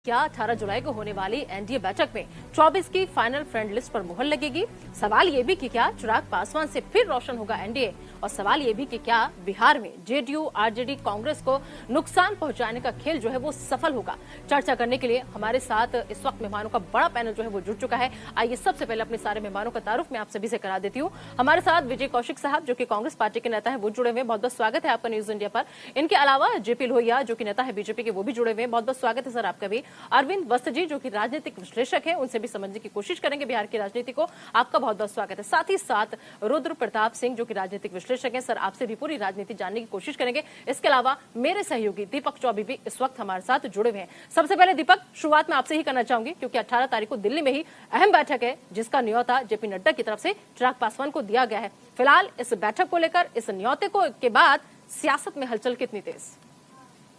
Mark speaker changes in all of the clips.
Speaker 1: क्या 18 जुलाई को होने वाली एनडीए बैठक में 24 की फाइनल फ्रेंड लिस्ट पर मुहर लगेगी? सवाल ये भी कि क्या चिराग पासवान से फिर रोशन होगा एनडीए? और सवाल ये भी कि क्या बिहार में जेडीयू, आरजेडी, कांग्रेस को नुकसान पहुंचाने का खेल जो है वो सफल होगा? चर्चा करने के लिए हमारे साथ इस वक्त मेहमानों का बड़ा पैनल जो है वो जुड़ चुका है। आइए सबसे पहले अपने सारे मेहमानों का तारुफ मैं आप सभी से करा देती हूँ। हमारे साथ विजय कौशिक साहब जो कि कांग्रेस पार्टी के नेता है, वो जुड़े हुए, बहुत बहुत स्वागत है आपका न्यूज इंडिया पर। इनके अलावा जेपी लोहिया जो कि नेता है बीजेपी के, वो भी जुड़े हुए, बहुत बहुत स्वागत है सर आपका भी। अरविंद वस्त जी जो कि राजनीतिक विश्लेषक है, उनसे भी समझने की कोशिश करेंगे बिहार की राजनीति को, आपका बहुत बहुत स्वागत है। साथ ही साथ रुद्र प्रताप सिंह जो कि राजनीतिक विश्लेषक है, सर आपसे भी पूरी राजनीति जानने की कोशिश करेंगे। इसके अलावा मेरे सहयोगी दीपक चौबे भी इस वक्त हमारे साथ जुड़े हुए हैं। सबसे पहले दीपक, शुरुआत में आपसे ही करना चाहूंगी क्योंकि 18 तारीख को दिल्ली में ही अहम बैठक है जिसका न्योता जेपी नड्डा की तरफ से चिराग पासवान को दिया गया है। फिलहाल इस बैठक को लेकर, इस न्योते को के बाद सियासत में हलचल कितनी तेज?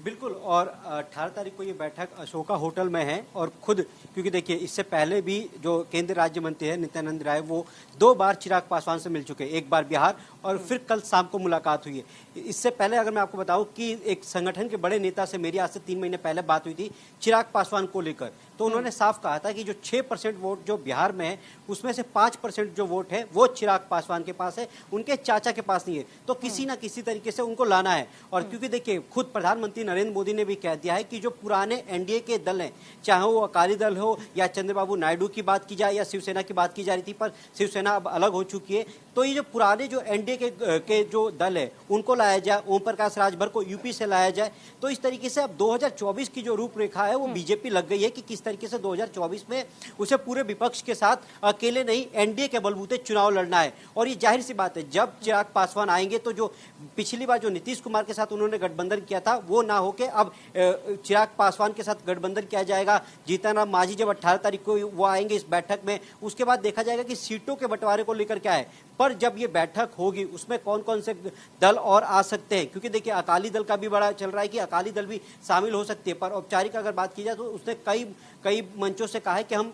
Speaker 2: बिल्कुल, और 18 तारीख को ये बैठक अशोका होटल में है। और खुद क्योंकि देखिए इससे पहले भी जो केंद्रीय राज्य मंत्री है नित्यानंद राय, वो 2 बार चिराग पासवान से मिल चुके हैं, एक बार बिहार और फिर कल शाम को मुलाकात हुई है। इससे पहले अगर मैं आपको बताऊं कि एक संगठन के बड़े नेता से मेरी आज से 3 महीने पहले बात हुई थी चिराग पासवान को लेकर, तो उन्होंने साफ कहा था कि जो 6% वोट जो बिहार में है उसमें से 5% जो वोट है वो चिराग पासवान के पास है, उनके चाचा के पास नहीं है। तो किसी ना किसी तरीके से उनको लाना है। और क्योंकि देखिए खुद प्रधानमंत्री नरेंद्र मोदी ने भी कह दिया है कि जो पुराने एनडीए के दल हैं, चाहे वो अकाली दल हो या चंद्रबाबू नायडू की बात की जाए या शिवसेना की बात की जा रही थी, पर शिवसेना अब अलग हो चुकी है, तो ये जो पुराने जो एनडीए के जो दल है उनको लाया जाए, ओम प्रकाश राजभर को यूपी से लाया जाए। तो इस तरीके से अब 2024 की जो रूपरेखा है वो बीजेपी लग गई है कि किस तरीके से 2024 में उसे पूरे विपक्ष के साथ अकेले नहीं एनडीए के बलबूते चुनाव लड़ना है। और ये जाहिर सी बात है, जब चिराग पासवान आएंगे तो जो पिछली बार जो नीतीश कुमार के साथ उन्होंने गठबंधन किया था वो ना होके अब चिराग पासवान के साथ गठबंधन किया जाएगा। जीतन राम मांझी जब 18 तारीख को वो आएंगे इस बैठक में, उसके बाद देखा जाएगा कि सीटों के बंटवारे को लेकर क्या है। पर जब ये बैठक होगी उसमें कौन कौन से दल और आ सकते हैं, क्योंकि देखिए अकाली दल का भी बड़ा चल रहा है कि अकाली दल भी शामिल हो सकती है। पर औपचारिक अगर बात की जाए तो उसने कई मंचों से कहा है कि हम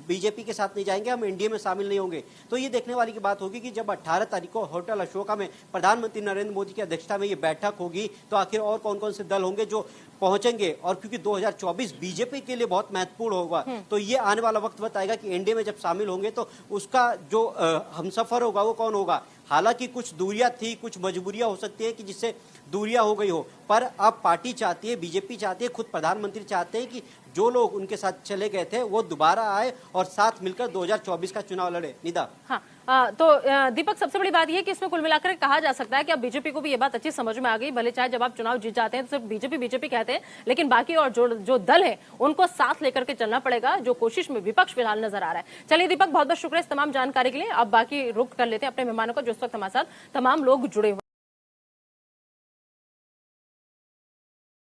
Speaker 2: बीजेपी के साथ नहीं जाएंगे, हम एनडीए में शामिल नहीं होंगे। तो ये देखने वाली की बात होगी कि जब 18 तारीख को होटल अशोका में प्रधानमंत्री नरेंद्र मोदी की अध्यक्षता में ये बैठक होगी तो आखिर और कौन कौन से दल होंगे जो पहुंचेंगे। और क्योंकि 2024 बीजेपी के लिए बहुत महत्वपूर्ण होगा, तो ये आने वाला वक्त बताएगा कि एनडीए में जब शामिल होंगे तो उसका जो हमसफर होगा वो कौन होगा। हालांकि कुछ दूरियां थी, कुछ मजबूरियां हो सकती है कि जिससे दूरियां हो गई हो, पर अब पार्टी चाहती है, बीजेपी चाहती है, खुद प्रधानमंत्री चाहते हैं कि जो लोग उनके साथ चले गए थे वो दोबारा आए और साथ मिलकर 2024 का चुनाव लड़े। निदा,
Speaker 1: हाँ, तो दीपक, सबसे बड़ी बात यह कि इसमें कुल मिलाकर कहा जा सकता है कि अब बीजेपी को भी ये बात अच्छी समझ में आ गई, भले चाहे जब आप चुनाव जीत जाते हैं तो सिर्फ बीजेपी कहते हैं, लेकिन बाकी और जो दल है उनको साथ लेकर के चलना पड़ेगा, जो कोशिश में विपक्ष फिलहाल नजर आ रहा है। चलिए दीपक, बहुत बहुत शुक्रिया इस तमाम जानकारी के लिए। अब बाकी रुक कर लेते हैं अपने मेहमानों का, जो इस वक्त हमारे साथ तमाम लोग जुड़े हुए हैं।